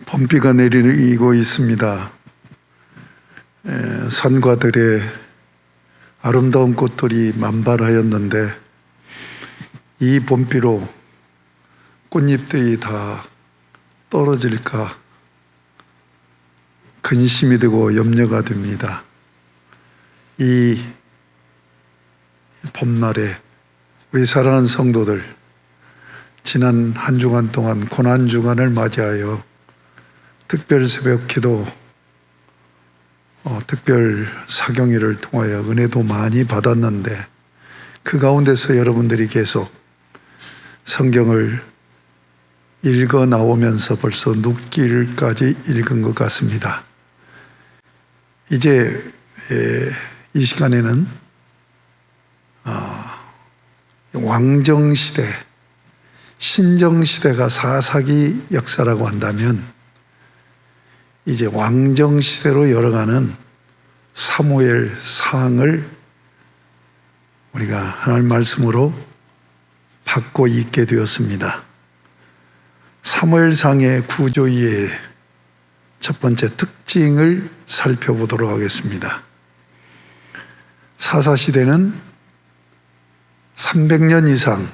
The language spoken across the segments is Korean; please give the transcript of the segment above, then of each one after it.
봄비가 내리고 있습니다. 산과 들에 아름다운 꽃들이 만발하였는데 이 봄비로 꽃잎들이 다 떨어질까 근심이 되고 염려가 됩니다. 이 봄날에 우리 사랑하는 성도들, 지난 한 주간 동안 고난 주간을 맞이하여 특별 새벽 기도, 특별 사경일을 통하여 은혜도 많이 받았는데 그 가운데서 여러분들이 계속 성경을 읽어 나오면서 벌써 눕길까지 읽은 것 같습니다. 이제 이 시간에는 왕정시대, 신정시대가 사사기 역사라고 한다면 이제 왕정시대로 열어가는 사무엘 상을 우리가 하나님 말씀으로 받고 있게 되었습니다. 사무엘상의 구조의 첫 번째 특징을 살펴보도록 하겠습니다. 사사시대는 300년 이상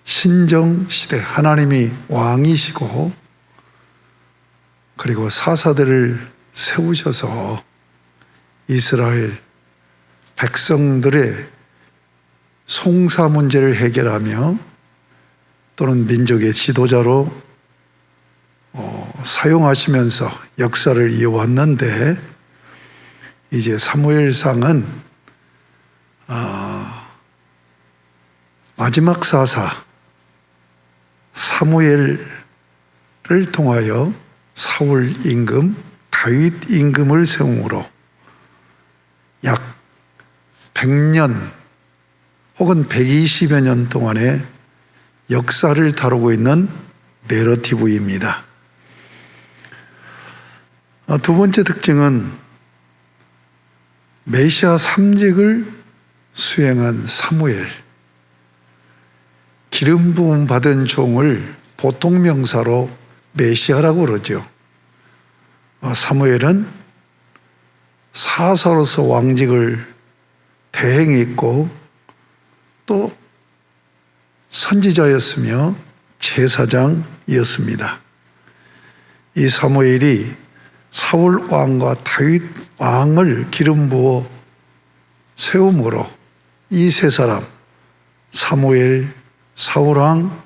신정시대, 하나님이 왕이시고 그리고 사사들을 세우셔서 이스라엘 백성들의 송사 문제를 해결하며 또는 민족의 지도자로 사용하시면서 역사를 이어왔는데 이제 사무엘상은 마지막 사사 사무엘을 통하여 사울 임금, 다윗 임금을 세움으로 약 100년 혹은 120여 년 동안의 역사를 다루고 있는 내러티브입니다. 두 번째 특징은 메시아 3직을 수행한 사무엘, 기름 부음 받은 종을 보통 명사로 메시아라고 그러죠. 사무엘은 사사로서 왕직을 대행했고 또 선지자였으며 제사장이었습니다. 이 사무엘이 사울 왕과 다윗 왕을 기름 부어 세움으로 이 세 사람 사무엘, 사울 왕,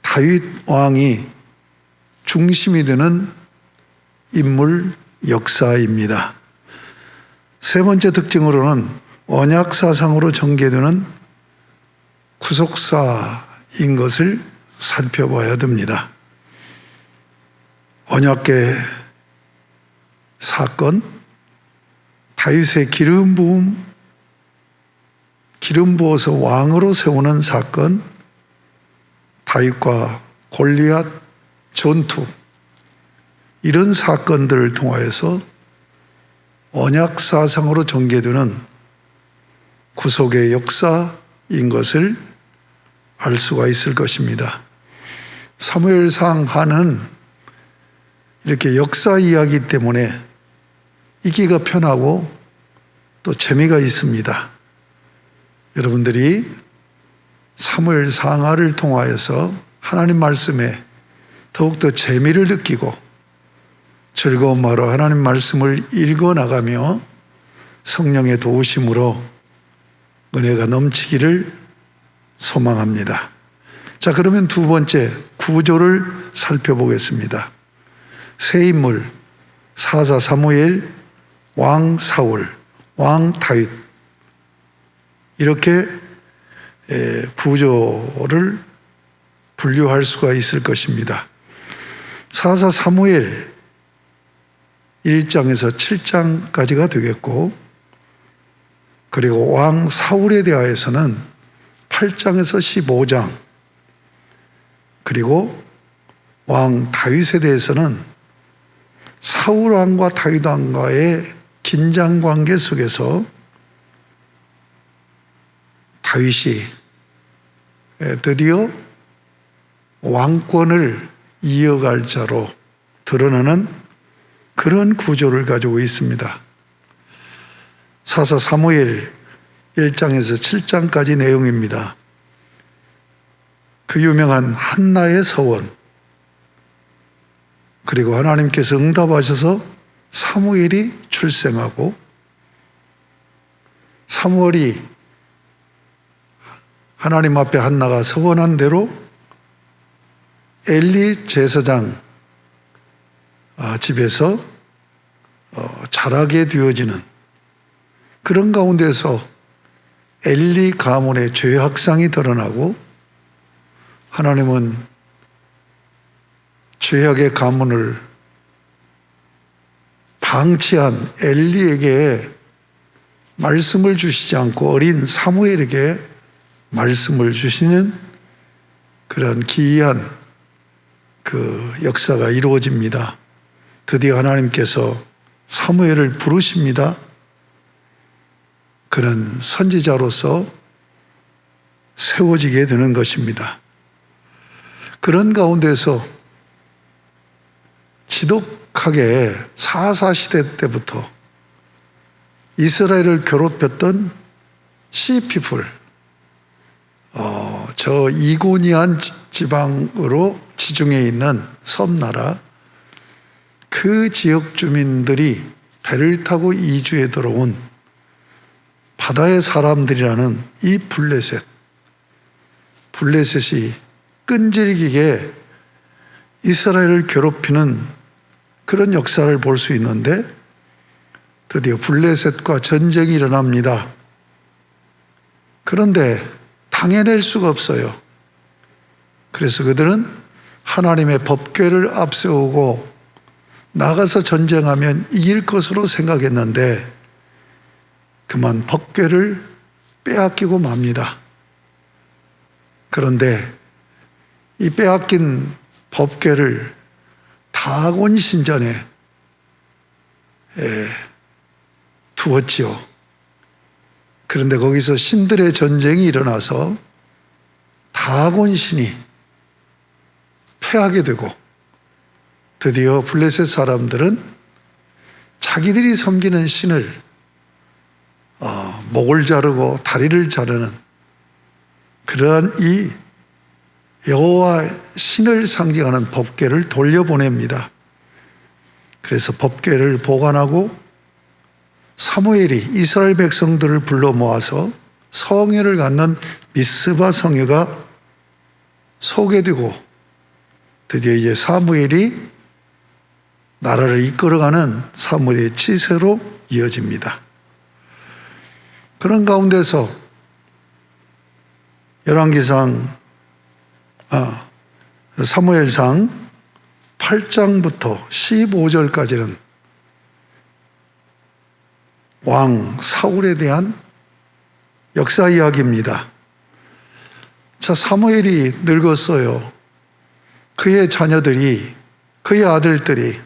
다윗 왕이 중심이 되는 인물 역사입니다. 세 번째 특징으로는 언약사상으로 전개되는 구속사인 것을 살펴봐야 됩니다. 언약궤 사건, 다윗의 기름 부어서 왕으로 세우는 사건, 다윗과 골리앗 전투, 이런 사건들을 통하여서 언약사상으로 전개되는 구속의 역사인 것을 알 수가 있을 것입니다. 사무엘상 하는 이렇게 역사 이야기 때문에 읽기가 편하고 또 재미가 있습니다. 여러분들이 사무엘상하를 통하여서 하나님 말씀에 더욱더 재미를 느끼고 즐거운 마음으로 하나님 말씀을 읽어 나가며 성령의 도우심으로 은혜가 넘치기를 소망합니다. 자, 그러면 두 번째 구조를 살펴보겠습니다. 세 인물, 사사 사무엘, 왕 사울, 왕 다윗, 이렇게 구조를 분류할 수가 있을 것입니다. 사사 사무엘 1장에서 7장까지가 되겠고, 그리고 왕 사울에 대하여서는 8장에서 15장, 그리고 왕 다윗에 대해서는 사울 왕과 다윗 왕과의 긴장 관계 속에서 다윗이 드디어 왕권을 이어갈 자로 드러나는 그런 구조를 가지고 있습니다. 사사 사무엘 1장에서 7장까지 내용입니다. 그 유명한 한나의 서원, 그리고 하나님께서 응답하셔서 사무엘이 출생하고, 사무엘이 하나님 앞에 한나가 서원한 대로 엘리 제사장 집에서 자라게 되어지는 그런 가운데서 엘리 가문의 죄악상이 드러나고, 하나님은 죄악의 가문을 방치한 엘리에게 말씀을 주시지 않고 어린 사무엘에게 말씀을 주시는 그런 기이한 그 역사가 이루어집니다. 드디어 하나님께서 사무엘을 부르십니다. 그는 선지자로서 세워지게 되는 것입니다. 그런 가운데서 지독하게 사사시대 때부터 이스라엘을 괴롭혔던 시피플, 저 이고니안 지방으로 지중해 있는 섬나라, 그 지역 주민들이 배를 타고 이주해 들어온 바다의 사람들이라는 이 블레셋이 끈질기게 이스라엘을 괴롭히는 그런 역사를 볼 수 있는데, 드디어 블레셋과 전쟁이 일어납니다. 그런데 당해낼 수가 없어요. 그래서 그들은 하나님의 법궤를 앞세우고 나가서 전쟁하면 이길 것으로 생각했는데 그만 법궤를 빼앗기고 맙니다. 그런데 이 빼앗긴 법궤를 다곤 신전에 두었지요. 그런데 거기서 신들의 전쟁이 일어나서 다곤 신이 패하게 되고, 드디어 블레셋 사람들은 자기들이 섬기는 신을 목을 자르고 다리를 자르는 그러한 이 여호와 신을 상징하는 법궤를 돌려보냅니다. 그래서 법궤를 보관하고 사무엘이 이스라엘 백성들을 불러 모아서 성회를 갖는 미스바 성회가 소개되고, 드디어 이제 사무엘이 나라를 이끌어가는 사무엘의 치세로 이어집니다. 그런 가운데서 사무엘상 8장부터 15절까지는 왕 사울에 대한 역사 이야기입니다. 자, 사무엘이 늙었어요. 그의 자녀들이, 그의 아들들이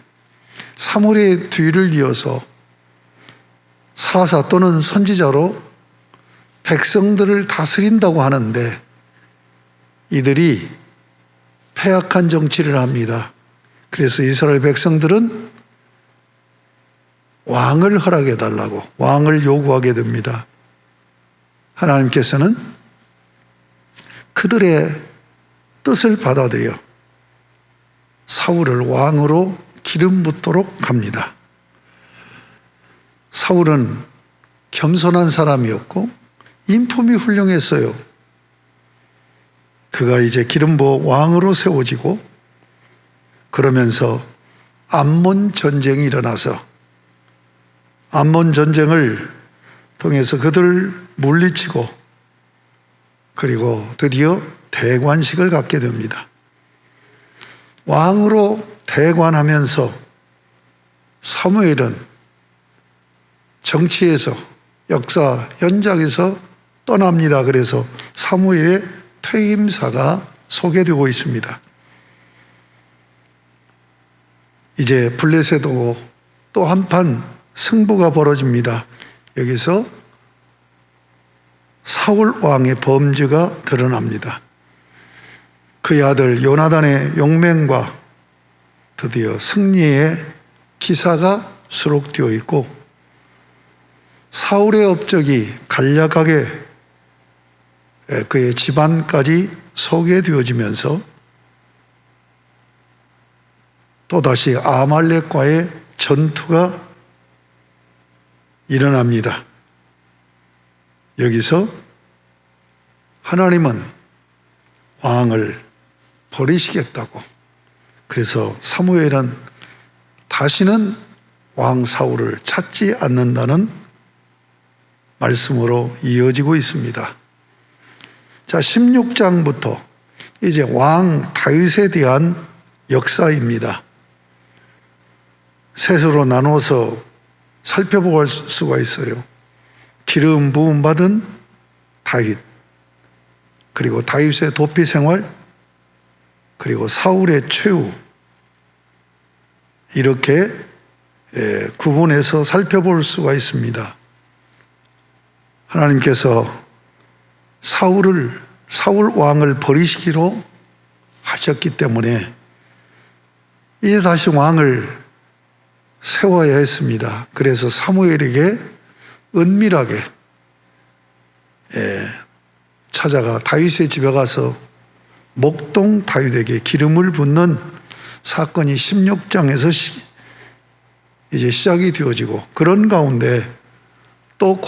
사무엘의 뒤를 이어서 사사 또는 선지자로 백성들을 다스린다고 하는데, 이들이 패악한 정치를 합니다. 그래서 이스라엘 백성들은 왕을 허락해달라고 왕을 요구하게 됩니다. 하나님께서는 그들의 뜻을 받아들여 사울을 왕으로 기름 붓도록 합니다. 사울은 겸손한 사람이었고 인품이 훌륭했어요. 그가 이제 기름 부어 왕으로 세워지고, 그러면서 암몬 전쟁이 일어나서 암몬 전쟁을 통해서 그들을 물리치고, 그리고 드디어 대관식을 갖게 됩니다. 왕으로 대관하면서 사무엘은 정치에서, 역사 현장에서 떠납니다. 그래서 사무엘의 퇴임사가 소개되고 있습니다. 이제 블레셋 오고 또 한판 승부가 벌어집니다. 여기서 사울 왕의 범죄가 드러납니다. 그의 아들 요나단의 용맹과 드디어 승리의 기사가 수록되어 있고, 사울의 업적이 간략하게 그의 집안까지 소개되어지면서 또다시 아말렉과의 전투가 일어납니다. 여기서 하나님은 왕을 버리시겠다고, 그래서 사무엘은 다시는 왕 사울을 찾지 않는다는 말씀으로 이어지고 있습니다. 자, 16장부터 이제 왕 다윗에 대한 역사입니다. 셋으로 나눠서 살펴볼 수가 있어요. 기름 부음 받은 다윗, 그리고 다윗의 도피 생활, 그리고 사울의 최후, 이렇게 구분해서 살펴볼 수가 있습니다. 하나님께서 사울 왕을 버리시기로 하셨기 때문에 이제 다시 왕을 세워야 했습니다. 그래서 사무엘에게 은밀하게 찾아가 다윗의 집에 가서 목동 다윗에게 기름을 붓는 사건이 16장에서 이제 시작이 되어지고, 그런 가운데 또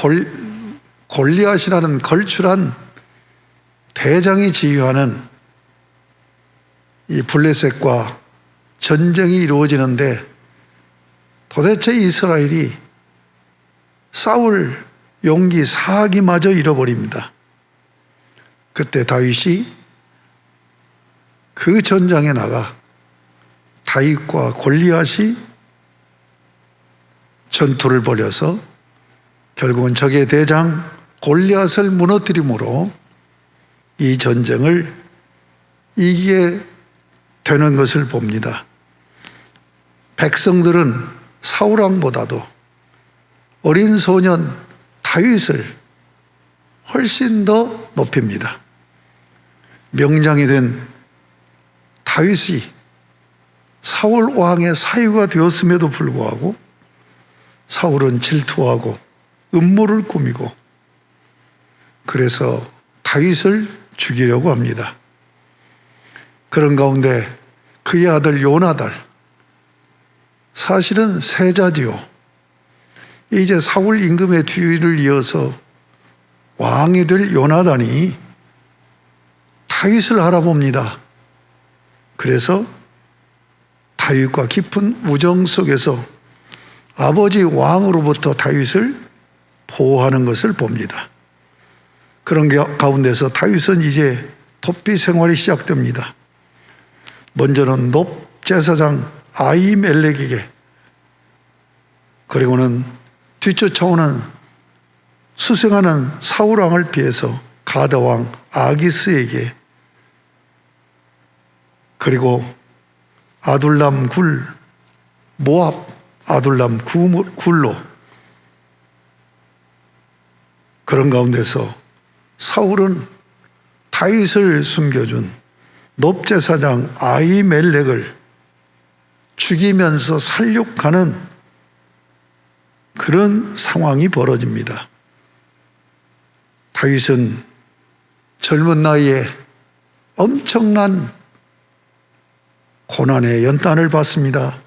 골리앗이라는 걸출한 대장이 지휘하는 이 블레셋과 전쟁이 이루어지는데, 도대체 이스라엘이 싸울 용기 사기마저 잃어버립니다. 그때 다윗이 그 전장에 나가 다윗과 골리앗이 전투를 벌여서 결국은 적의 대장 골리앗을 무너뜨림으로 이 전쟁을 이기게 되는 것을 봅니다. 백성들은 사울 왕보다도 어린 소년 다윗을 훨씬 더 높입니다. 명장이 된 다윗이 사울 왕의 사유가 되었음에도 불구하고 사울은 질투하고 음모를 꾸미고, 그래서 다윗을 죽이려고 합니다. 그런 가운데 그의 아들 요나단, 사실은 세자지요. 이제 사울 임금의 뒤를 이어서 왕이 될 요나단이 다윗을 알아봅니다. 그래서 다윗과 깊은 우정 속에서 아버지 왕으로부터 다윗을 보호하는 것을 봅니다. 그런 가운데서 다윗은 이제 도피 생활이 시작됩니다. 먼저는 높 제사장 아히멜렉에게, 그리고는 뒤쫓아오는 수생하는 사울 왕을 피해서 가드 왕 아기스에게, 그리고 아둘람 굴, 모압 아둘람 굴로, 그런 가운데서 사울은 다윗을 숨겨준 높제사장 아히멜렉을 죽이면서 살육하는 그런 상황이 벌어집니다. 다윗은 젊은 나이에 엄청난 고난의 연단을 받습니다.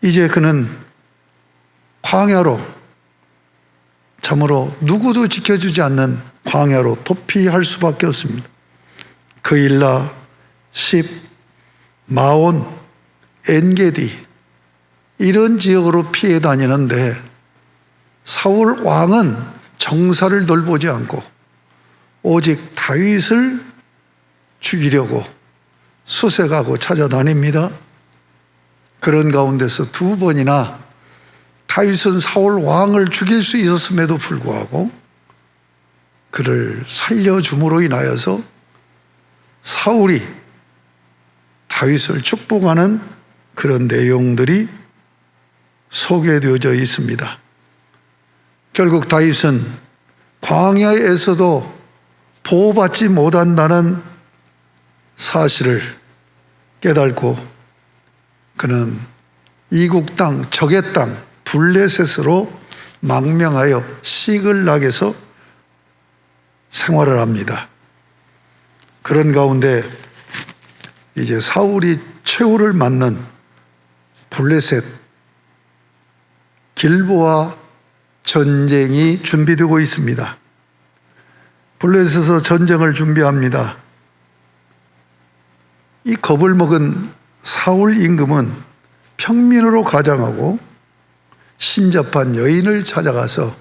이제 그는 광야로, 참으로 누구도 지켜주지 않는 광야로 도피할 수밖에 없습니다. 그일라, 십, 마온, 엔게디, 이런 지역으로 피해 다니는데, 사울 왕은 정사를 돌보지 않고 오직 다윗을 죽이려고 수색하고 찾아다닙니다. 그런 가운데서 두 번이나 다윗은 사울 왕을 죽일 수 있었음에도 불구하고 그를 살려줌으로 인하여서 사울이 다윗을 축복하는 그런 내용들이 소개되어져 있습니다. 결국 다윗은 광야에서도 보호받지 못한다는 사실을 깨닫고 그는 이국 땅, 적의 땅 블레셋으로 망명하여 시글락에서 생활을 합니다. 그런 가운데 이제 사울이 최후를 맞는 블레셋 길보아 전쟁이 준비되고 있습니다. 블레셋에서 전쟁을 준비합니다. 이 겁을 먹은 사울 임금은 평민으로 가장하고 신접한 여인을 찾아가서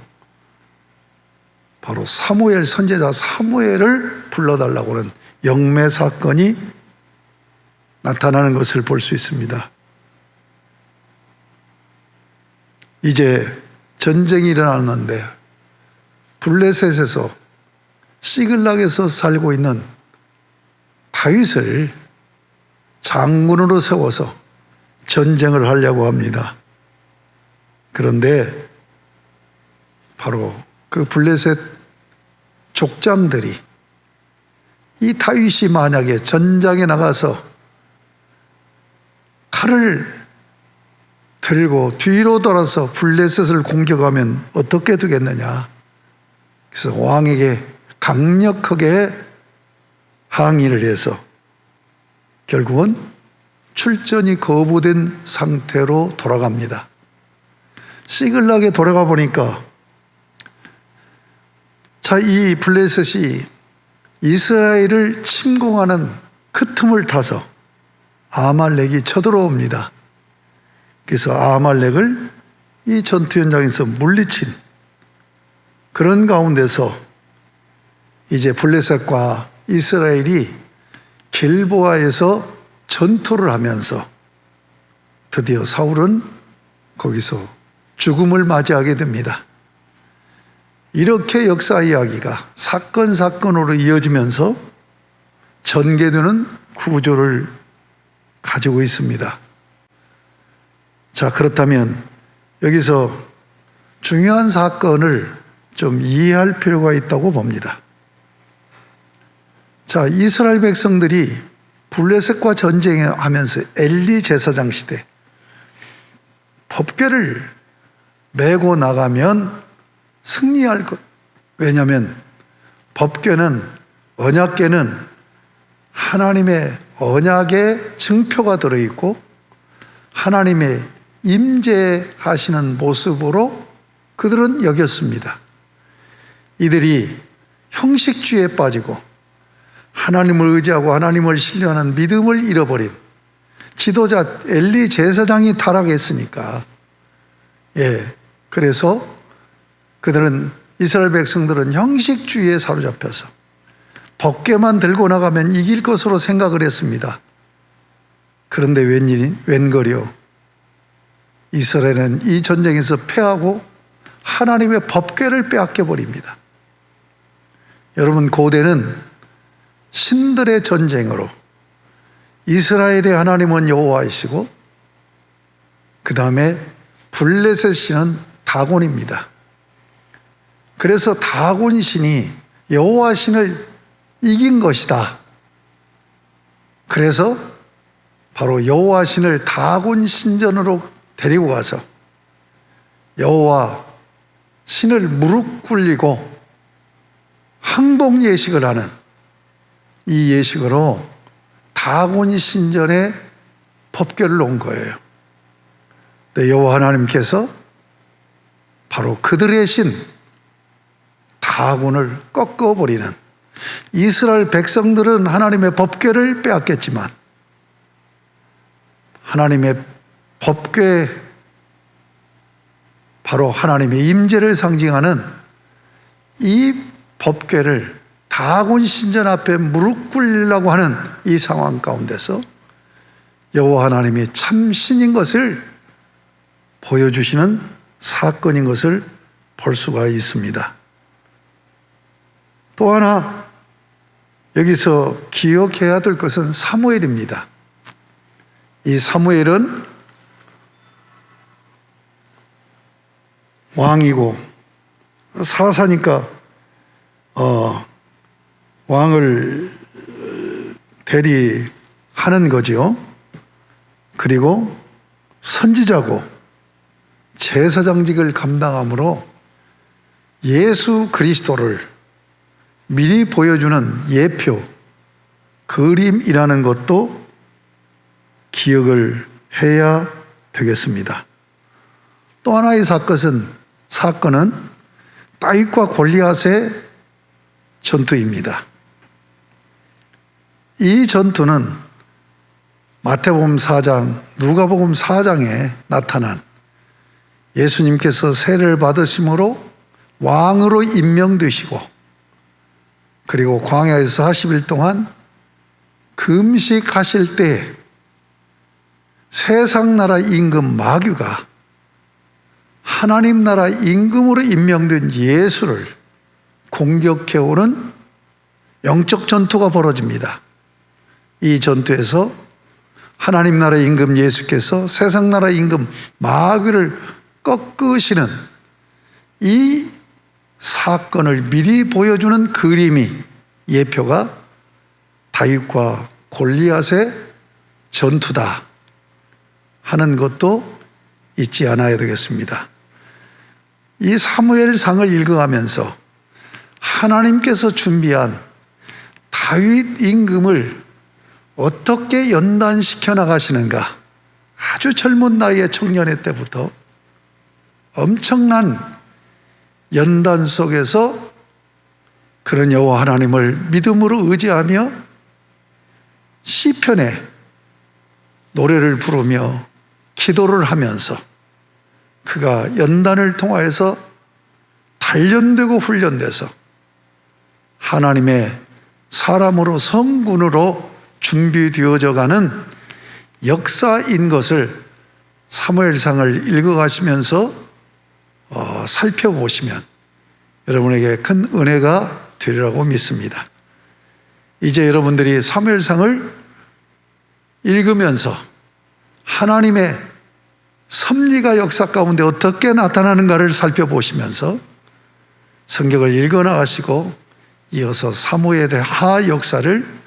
바로 사무엘 선지자 사무엘을 불러달라고 하는 영매 사건이 나타나는 것을 볼 수 있습니다. 이제 전쟁이 일어났는데 블레셋에서 시글락에서 살고 있는 다윗을 장군으로 세워서 전쟁을 하려고 합니다. 그런데 바로 그 블레셋 족장들이 이 다윗이 만약에 전장에 나가서 칼을 들고 뒤로 돌아서 블레셋을 공격하면 어떻게 되겠느냐. 그래서 왕에게 강력하게 항의를 해서 결국은 출전이 거부된 상태로 돌아갑니다. 시글락에 돌아가 보니까 이 블레셋이 이스라엘을 침공하는 그 틈을 타서 아말렉이 쳐들어옵니다. 그래서 아말렉을 이 전투 현장에서 물리친 그런 가운데서 이제 블레셋과 이스라엘이 길보아에서 전투를 하면서 드디어 사울은 거기서 죽음을 맞이하게 됩니다. 이렇게 역사 이야기가 사건으로 이어지면서 전개되는 구조를 가지고 있습니다. 자, 그렇다면 여기서 중요한 사건을 좀 이해할 필요가 있다고 봅니다. 자, 이스라엘 백성들이 블레셋과 전쟁하면서 엘리 제사장 시대 법궤를 메고 나가면 승리할 것. 왜냐하면 법궤는, 언약궤는 하나님의 언약의 증표가 들어있고 하나님의 임재하시는 모습으로 그들은 여겼습니다. 이들이 형식주의에 빠지고 하나님을 의지하고 하나님을 신뢰하는 믿음을 잃어버린 지도자 엘리 제사장이 타락했으니까, 그래서 그들은, 이스라엘 백성들은 형식주의에 사로잡혀서 법궤만 들고 나가면 이길 것으로 생각을 했습니다. 그런데 웬걸요, 이스라엘은 이 전쟁에서 패하고 하나님의 법궤를 빼앗겨 버립니다. 여러분, 고대는 신들의 전쟁으로 이스라엘의 하나님은 여호와이시고 그 다음에 블레셋 신은 다곤입니다. 그래서 다곤 신이 여호와 신을 이긴 것이다. 그래서 바로 여호와 신을 다곤 신전으로 데리고 가서 여호와 신을 무릎 꿇리고 항복 예식을 하는 이 예식으로 다곤 신전에 법궤를 놓은 거예요. 여호와 하나님께서 바로 그들의 신 다곤을 꺾어버리는, 이스라엘 백성들은 하나님의 법궤를 빼앗겼지만 하나님의 법궤, 바로 하나님의 임재를 상징하는 이 법궤를 다곤 신전 앞에 무릎 꿇으려고 하는 이 상황 가운데서 여호와 하나님이 참 신인 것을 보여주시는 사건인 것을 볼 수가 있습니다. 또 하나 여기서 기억해야 될 것은 사무엘입니다. 이 사무엘은 왕이고 사사니까 왕을 대리하는 거죠. 그리고 선지자고 제사장직을 감당함으로 예수 그리스도를 미리 보여주는 예표, 그림이라는 것도 기억을 해야 되겠습니다. 또 하나의 사건은 다윗과 골리앗의 전투입니다. 이 전투는 마태복음 4장, 누가복음 4장에 나타난 예수님께서 세례를 받으심으로 왕으로 임명되시고 그리고 광야에서 40일 동안 금식하실 때 세상 나라 임금 마귀가 하나님 나라 임금으로 임명된 예수를 공격해오는 영적 전투가 벌어집니다. 이 전투에서 하나님 나라 임금 예수께서 세상 나라 임금 마귀를 꺾으시는 이 사건을 미리 보여주는 그림이 예표가 다윗과 골리앗의 전투다 하는 것도 잊지 않아야 되겠습니다. 이 사무엘상을 읽어가면서 하나님께서 준비한 다윗 임금을 어떻게 연단시켜 나가시는가, 아주 젊은 나이의 청년의 때부터 엄청난 연단 속에서 그런 여호와 하나님을 믿음으로 의지하며 시편에 노래를 부르며 기도를 하면서 그가 연단을 통하여서 단련되고 훈련돼서 하나님의 사람으로 성군으로 준비되어져 가는 역사인 것을 사무엘상을 읽어가시면서 살펴보시면 여러분에게 큰 은혜가 되리라고 믿습니다. 이제 여러분들이 사무엘상을 읽으면서 하나님의 섭리가 역사 가운데 어떻게 나타나는가를 살펴보시면서 성경을 읽어나가시고 이어서 사무엘의 하 역사를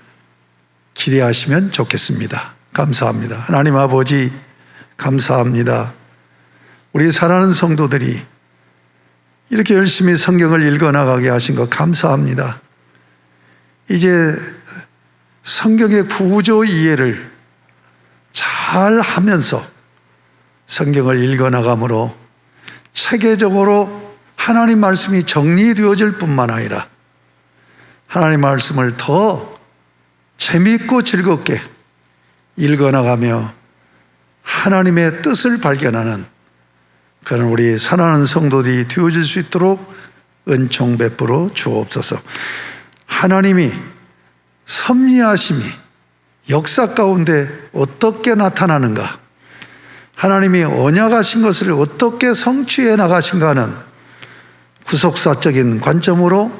기대하시면 좋겠습니다. 감사합니다. 하나님 아버지 감사합니다. 우리 사랑하는 성도들이 이렇게 열심히 성경을 읽어나가게 하신 것 감사합니다. 이제 성경의 구조 이해를 잘 하면서 성경을 읽어나가므로 체계적으로 하나님 말씀이 정리되어질 뿐만 아니라 하나님 말씀을 더 재미있고 즐겁게 읽어나가며 하나님의 뜻을 발견하는 그런 우리 사랑하는 성도들이 되어질 수 있도록 은총 베풀어 주옵소서. 하나님이 섭리하심이 역사 가운데 어떻게 나타나는가, 하나님이 언약하신 것을 어떻게 성취해 나가신가 하는 구속사적인 관점으로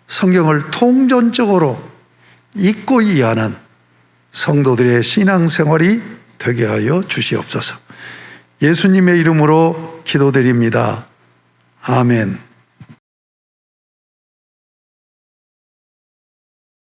성경을 통전적으로 읽고 이해하는 성도들의 신앙생활이 되게 하여 주시옵소서. 예수님의 이름으로 기도드립니다. 아멘.